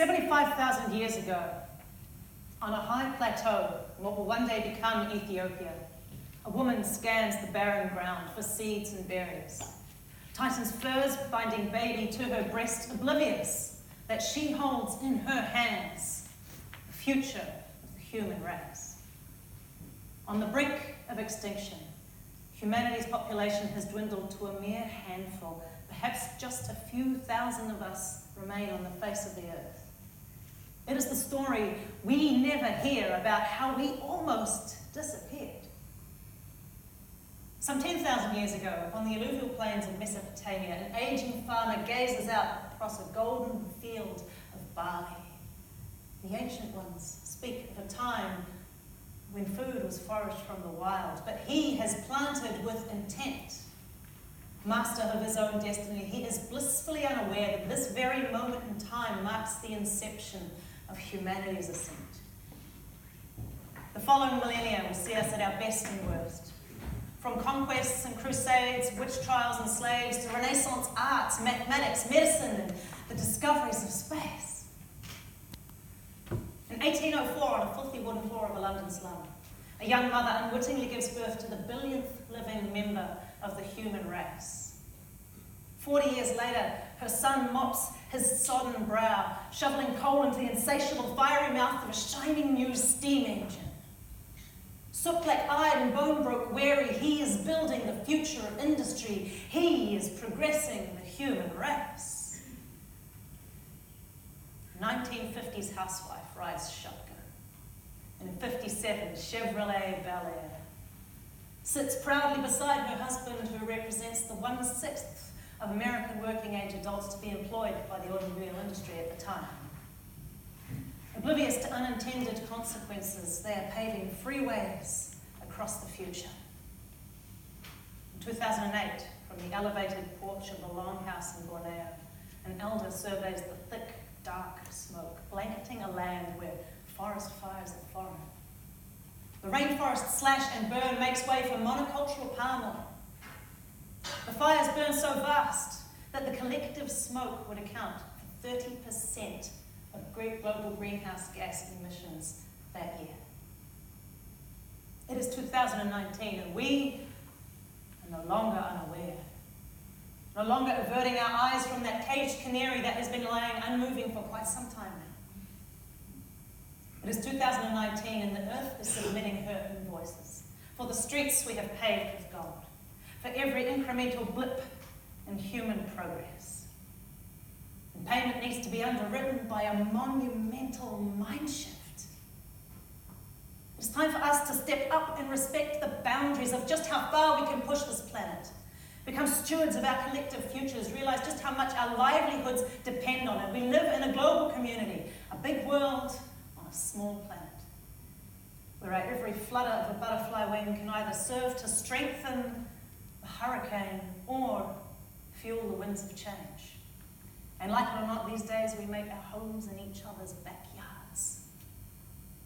75,000 years ago, on a high plateau, in what will one day become Ethiopia, a woman scans the barren ground for seeds and berries, tightens furs binding baby to her breast, oblivious that she holds in her hands the future of the human race. On the brink of extinction, humanity's population has dwindled to a mere handful. Perhaps just a few thousand of us remain on the face of the earth. It is the story we never hear about how we almost disappeared. Some 10,000 years ago, on the alluvial plains of Mesopotamia, an aging farmer gazes out across a golden field of barley. The ancient ones speak of a time when food was foraged from the wild, but he has planted with intent. Master of his own destiny, he is blissfully unaware that this very moment in time marks the inception of humanity's ascent. The following millennia will see us at our best and worst. From conquests and crusades, witch trials and slaves, to Renaissance arts, mathematics, medicine, and the discoveries of space. In 1804, on a filthy wooden floor of a London slum, a young mother unwittingly gives birth to the billionth living member of the human race. 40 years later, her son mops his sodden brow, shoveling coal into the insatiable fiery mouth of a shining new steam engine. Soot-black-eyed and bone-broke weary, he is building the future of industry. He is progressing the human race. 1950s housewife rides shotgun. In 57, Chevrolet Bel Air. Sits proudly beside her husband, who represents the 1/6 of American working-age adults to be employed by the automobile industry at the time. Oblivious to unintended consequences, they are paving freeways across the future. In 2008, from the elevated porch of the Longhouse in Borneo, an elder surveys the thick, dark smoke blanketing a land where forest fires are foreign. The rainforest slash and burn makes way for monocultural palm oil. The fires burn so vast that the collective smoke would account for 30% of global greenhouse gas emissions that year. It is 2019 and we are no longer unaware, no longer averting our eyes from that caged canary that has been lying unmoving for quite some time now. It is 2019 and the earth is submitting her invoices for the streets we have paved with gold, for every incremental blip in human progress. And payment needs to be underwritten by a monumental mind shift. It's time for us to step up and respect the boundaries of just how far we can push this planet, become stewards of our collective futures, realize just how much our livelihoods depend on it. We live in a global community, a big world on a small planet, where every flutter of a butterfly wing can either serve to strengthen the hurricane or fuel the winds of change. And like it or not, these days we make our homes in each other's backyards.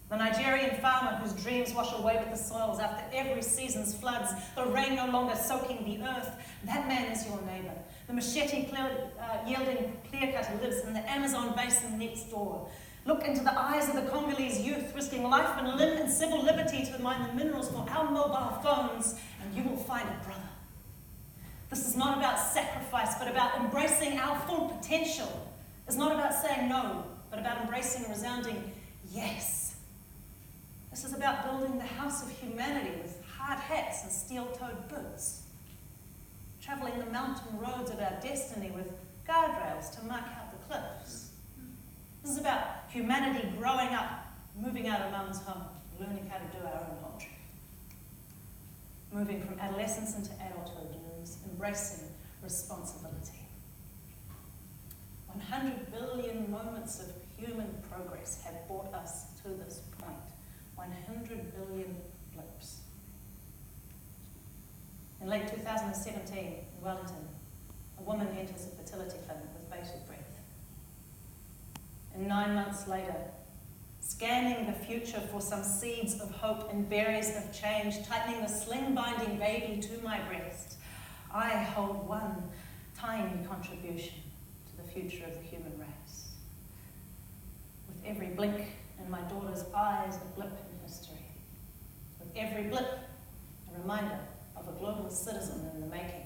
The Nigerian farmer whose dreams wash away with the soils after every season's floods, the rain no longer soaking the earth, that man is your neighbor. The machete-yielding clear-cutter lives in the Amazon basin next door. Look into the eyes of the Congolese youth risking life and limb and civil liberty to mine the minerals for our mobile phones, and you will find a brother. This is not about sacrifice, but about embracing our full potential. It's not about saying no, but about embracing a resounding yes. This is about building the house of humanity with hard hats and steel-toed boots. Traveling the mountain roads of our destiny with guardrails to mark out the cliffs. This is about humanity growing up, moving out of mum's home, learning how to do our own laundry. Moving from adolescence into adulthood, embracing responsibility. 100 billion moments of human progress have brought us to this point. 100 billion blips. In late 2017, in Wellington, a woman enters a fertility clinic with bated breath. And 9 months later, scanning the future for some seeds of hope and berries of change, tightening the sling-binding baby to my breast, I hold one tiny contribution to the future of the human race. every blink in my daughter's eyes, a blip in history. With every blip, a reminder of a global citizen in the making.